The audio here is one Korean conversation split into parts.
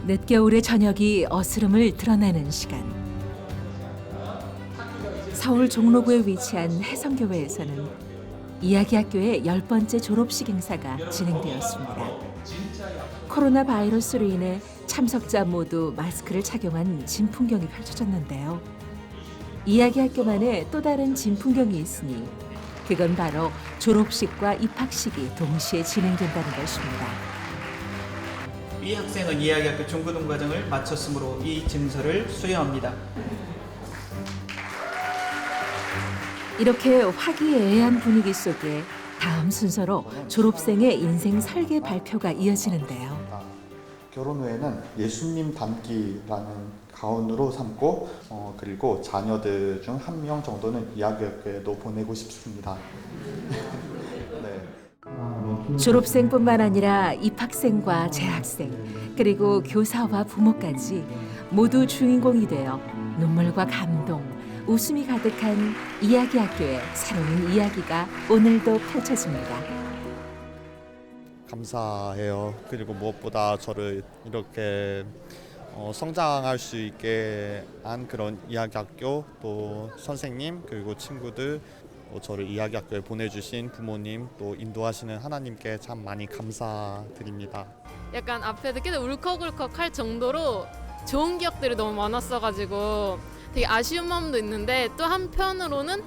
늦겨울의 저녁이 어스름을 드러내는 시간. 서울 종로구에 위치한 해성교회에서는 이야기학교의 10번째 졸업식 행사가 진행되었습니다. 코로나 바이러스로 인해 참석자 모두 마스크를 착용한 진풍경이 펼쳐졌는데요. 이야기학교만의 또 다른 진풍경이 있으니 그건 바로 졸업식과 입학식이 동시에 진행된다는 것입니다. 이 학생은 이야기학교 중고등 과정을 마쳤으므로 이 증서를 수여합니다. 이렇게 화기애애한 분위기 속에 다음 순서로 졸업생의 인생 설계 발표가 이어지는데요. 결혼 후에는 예수님 닮기라는 가훈으로 삼고 그리고 자녀들 중 한 명 정도는 이야기학교에도 보내고 싶습니다. 네. 졸업생뿐만 아니라 입학생과 재학생 그리고 교사와 부모까지 모두 주인공이 되어 눈물과 감동, 웃음이 가득한 이야기학교의 새로운 이야기가 오늘도 펼쳐집니다. 감사해요. 그리고 무엇보다 저를 이렇게 성장할 수 있게 한 그런 이야기학교, 또 선생님 그리고 친구들, 저를 이야기학교에 보내주신 부모님, 또 인도하시는 하나님께 참 많이 감사드립니다. 약간 앞에서 계속 울컥울컥 할 정도로 좋은 기억들이 너무 많았어가지고 되게 아쉬운 마음도 있는데, 또 한편으로는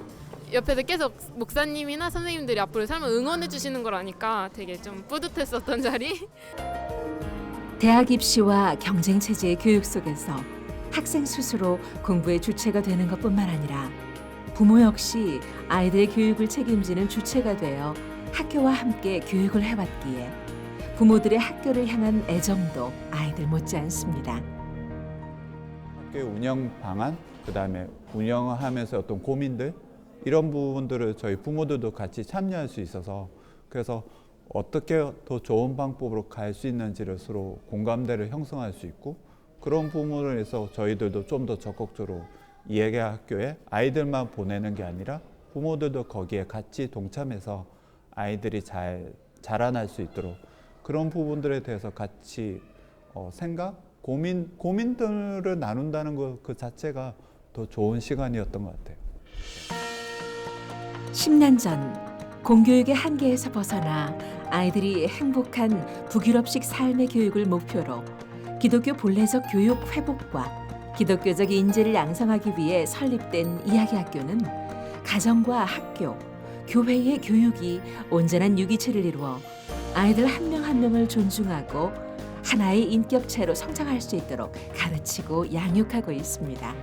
옆에서 계속 목사님이나 선생님들이 앞으로 삶을 응원해 주시는 걸 아니까 되게 좀 뿌듯했었던 자리. 대학 입시와 경쟁 체제의 교육 속에서 학생 스스로 공부의 주체가 되는 것뿐만 아니라 부모 역시 아이들의 교육을 책임지는 주체가 되어 학교와 함께 교육을 해왔기에 부모들의 학교를 향한 애정도 아이들 못지않습니다. 학교의 운영 방안, 그다음에 운영을 하면서 어떤 고민들, 이런 부분들을 저희 부모들도 같이 참여할 수 있어서, 그래서 어떻게 더 좋은 방법으로 갈 수 있는지를 서로 공감대를 형성할 수 있고, 그런 부분을 해서 저희들도 좀 더 적극적으로 이야기학교에 아이들만 보내는 게 아니라 부모들도 거기에 같이 동참해서 아이들이 잘 자라날 수 있도록 그런 부분들에 대해서 같이 생각, 고민들을 나눈다는 것 그 자체가 더 좋은 시간이었던 것 같아요. 10년 전 공교육의 한계에서 벗어나 아이들이 행복한 북유럽식 삶의 교육을 목표로 기독교 본래적 교육 회복과 기독교적 인재를 양성하기 위해 설립된 이야기학교는 가정과 학교, 교회의 교육이 온전한 유기체를 이루어 아이들 한 명 한 명을 존중하고 하나의 인격체로 성장할 수 있도록 가르치고 양육하고 있습니다.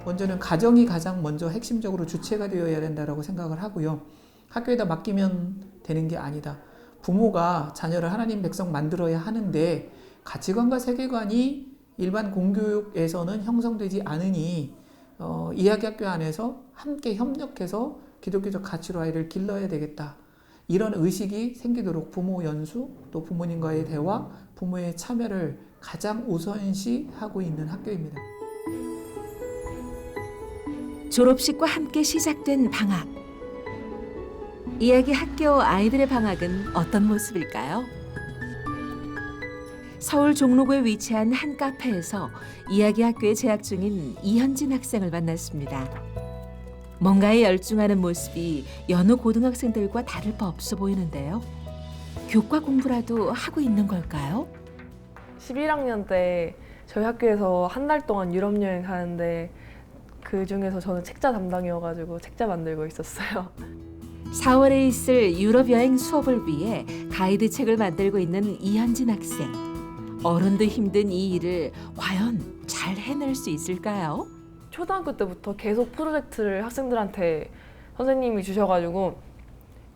먼저는 가정이 가장 먼저 핵심적으로 주체가 되어야 된다고 생각을 하고요. 학교에다 맡기면 되는 게 아니다. 부모가 자녀를 하나님 백성 만들어야 하는데 가치관과 세계관이 일반 공교육에서는 형성되지 않으니 이야기학교 안에서 함께 협력해서 기독교적 가치로 아이를 길러야 되겠다. 이런 의식이 생기도록 부모 연수, 또 부모님과의 대화, 부모의 참여를 가장 우선시하고 있는 학교입니다. 졸업식과 함께 시작된 방학. 이야기 학교 아이들의 방학은 어떤 모습일까요? 서울 종로구에 위치한 한 카페에서 이야기 학교에 재학 중인 이현진 학생을 만났습니다. 뭔가에 열중하는 모습이 여느 고등학생들과 다를 바 없어 보이는데요. 교과 공부라도 하고 있는 걸까요? 11학년 때 저희 학교에서 한 달 동안 유럽 여행 가는데 그 중에서 저는 책자 담당이어가지고 책자 만들고 있었어요. 4월에 있을 유럽 여행 수업을 위해 가이드 책을 만들고 있는 이현진 학생. 어른도 힘든 이 일을 과연 잘 해낼 수 있을까요? 초등학교 때부터 계속 프로젝트를 학생들한테 선생님이 주셔가지고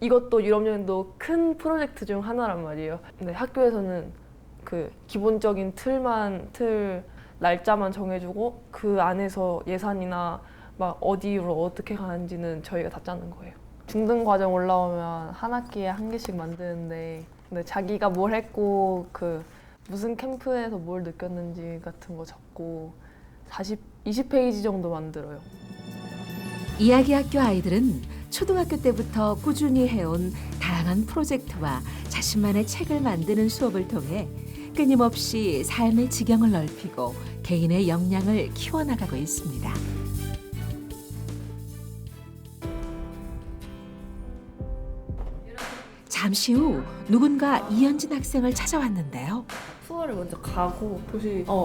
이것도 유럽 여행도 큰 프로젝트 중 하나란 말이에요. 근데 학교에서는 그 기본적인 날짜만 정해주고 그 안에서 예산이나 막 어디로 어떻게 가는지는 저희가 다 짜는 거예요. 중등 과정 올라오면 한 학기에 한 개씩 만드는데, 근데 자기가 뭘 했고 그 무슨 캠프에서 뭘 느꼈는지 같은 거 적고 20페이지 정도 만들어요. 이야기학교 아이들은 초등학교 때부터 꾸준히 해온 다양한 프로젝트와 자신만의 책을 만드는 수업을 통해 끊임없이 삶의 지경을 넓히고 개인의 역량을 키워나가고 있습니다. 잠시 후 누군가 이현진 학생을 찾아왔는데요. 투어를 먼저 가고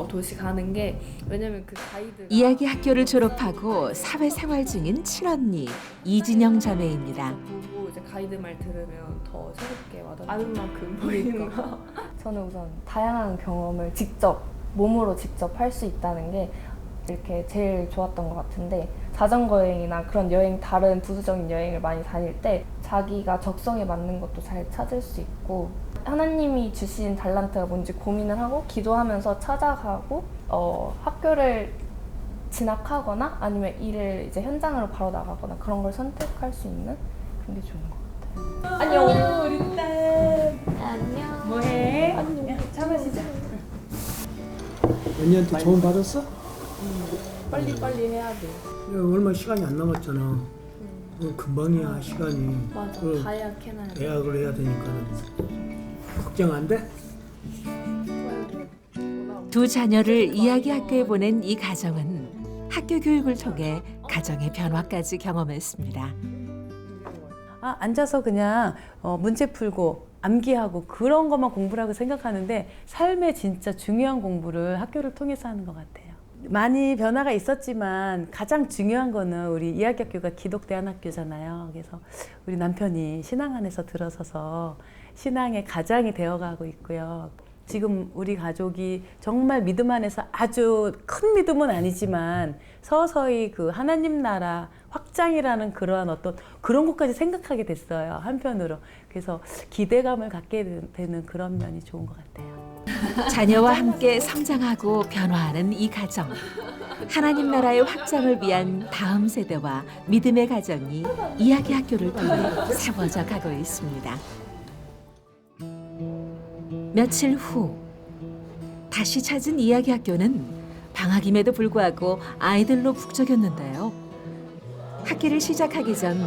도시 가는 게 왜냐면 그 가이드가 이야기 학교를 졸업하고 사회생활 중인 친언니 이진영 자매입니다. 보고 이제 가이드 말 들으면 더 새롭게 와닿는 아는 만큼 보이는 거. 저는 우선 다양한 경험을 몸으로 직접 할 수 있다는 게 이렇게 제일 좋았던 것 같은데, 자전거 여행이나 그런 여행, 다른 부수적인 여행을 많이 다닐 때 자기가 적성에 맞는 것도 잘 찾을 수 있고, 하나님이 주신 달란트가 뭔지 고민을 하고 기도하면서 찾아가고 학교를 진학하거나 아니면 일을 이제 현장으로 바로 나가거나 그런 걸 선택할 수 있는 그런 게 좋은 것 같아요. 안녕 우리 딸. 안녕. 뭐해? 안녕. 잡으시자. 언니한테 조언 받았어? 빨리 해야 돼. 얼마 시간이 안 남았잖아. 금방이야 시간이. 맞아. 그럼 다이어트 해놔야 돼. 대학을 해야 되니까 걱정 안 돼? 두 자녀를 이야기 학교에 보낸 이 가정은 학교 교육을 통해 가정의 변화까지 경험했습니다. 앉아서 그냥 문제 풀고 암기하고 그런 것만 공부라고 생각하는데 삶의 진짜 중요한 공부를 학교를 통해서 하는 것 같아요. 많이 변화가 있었지만 가장 중요한 거는 우리 이야기학교가 기독대안학교잖아요. 그래서 우리 남편이 신앙 안에서 들어서서 신앙의 가장이 되어가고 있고요. 지금 우리 가족이 정말 믿음 안에서 아주 큰 믿음은 아니지만 서서히 그 하나님 나라 확장이라는 그러한 그런 것까지 생각하게 됐어요. 한편으로. 그래서 기대감을 갖게 되는 그런 면이 좋은 것 같아요. 자녀와 함께 성장하고 변화하는 이 가정. 하나님 나라의 확장을 위한 다음 세대와 믿음의 가정이 이야기 학교를 통해 세워져 가고 있습니다. 며칠 후 다시 찾은 이야기 학교는 방학임에도 불구하고 아이들로 북적였는데요. 학기를 시작하기 전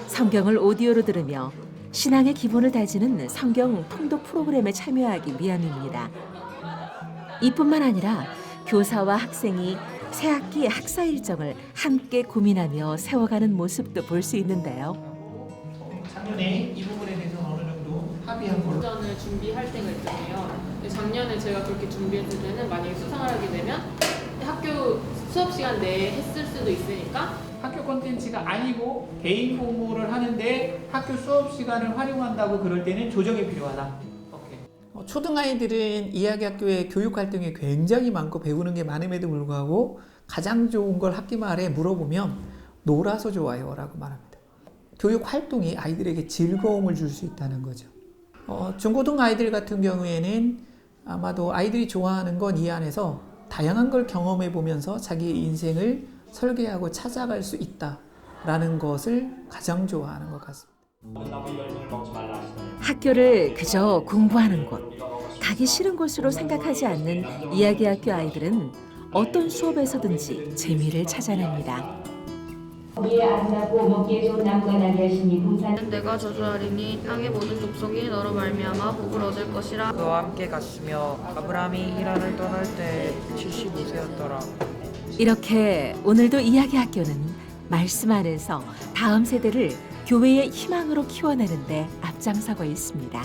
성경을 오디오로 들으며 신앙의 기본을 다지는 성경 통독 프로그램에 참여하기 위함입니다. 이뿐만 아니라 교사와 학생이 새학기 학사 일정을 함께 고민하며 세워가는 모습도 볼 수 있는데요. 작년에 이 부분에 대해서 어느 정도 합의한 걸로. 도전을 준비할 때가 있잖아요. 근데 작년에 제가 그렇게 준비했을 때는 만약에 수상을 하게 되면 학교 수업 시간 내에 했을 수도 있으니까 학교 콘텐츠가 아니고 개인 공부를 하는데 학교 수업 시간을 활용한다고 그럴 때는 조정이 필요하다. 오케이. 초등아이들은 이야기학교의 교육 활동이 굉장히 많고 배우는 게 많음에도 불구하고 가장 좋은 걸 학기 말에 물어보면 놀아서 좋아요 라고 말합니다. 교육 활동이 아이들에게 즐거움을 줄 수 있다는 거죠. 중고등 아이들 같은 경우에는 아마도 아이들이 좋아하는 건 이 안에서 다양한 걸 경험해 보면서 자기의 인생을 설계하고 찾아갈 수 있다라는 것을 가장 좋아하는 것 같습니다. 학교를 그저 공부하는 곳, 가기 싫은 곳으로 생각하지 않는 이야기학교 아이들은 어떤 수업에서든지 재미를 찾아냅니다. 내가 저주하리니 땅의 모든 족속이 너로 말미암아 복을 얻을 것이라. 그와 함께 갔으며 아브라함이 이란을 떠날 때 75세였더라. 이렇게 오늘도 이야기학교는 말씀 안에서 다음 세대를 교회의 희망으로 키워내는 데 앞장서고 있습니다.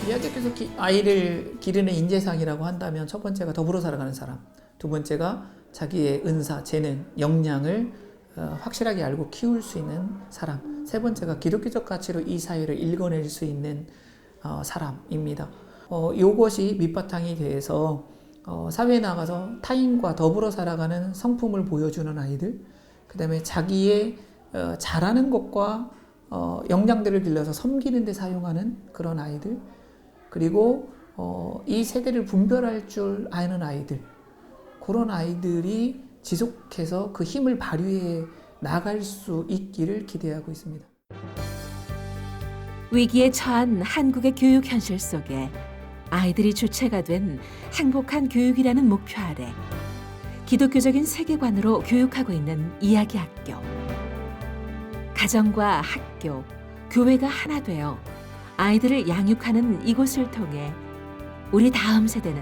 이야기학교에서 아이를 기르는 인재상이라고 한다면 첫 번째가 더불어 살아가는 사람, 두 번째가 자기의 은사, 재능, 역량을 확실하게 알고 키울 수 있는 사람, 세 번째가 기독교적 가치로 이 사회를 읽어낼 수 있는 사람입니다. 이것이 밑바탕이 돼서 사회에 나가서 타인과 더불어 살아가는 성품을 보여주는 아이들, 그 다음에 자기의 잘하는 것과 역량들을 길러서 섬기는 데 사용하는 그런 아이들, 그리고 이 세대를 분별할 줄 아는 아이들, 그런 아이들이 지속해서 그 힘을 발휘해 나갈 수 있기를 기대하고 있습니다. 위기에 처한 한국의 교육 현실 속에 아이들이 주체가 된 행복한 교육이라는 목표 아래 기독교적인 세계관으로 교육하고 있는 이야기학교. 가정과 학교, 교회가 하나 되어 아이들을 양육하는 이곳을 통해 우리 다음 세대는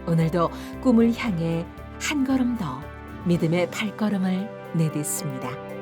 오늘도 꿈을 향해 한 걸음 더 믿음의 발걸음을 내딛습니다.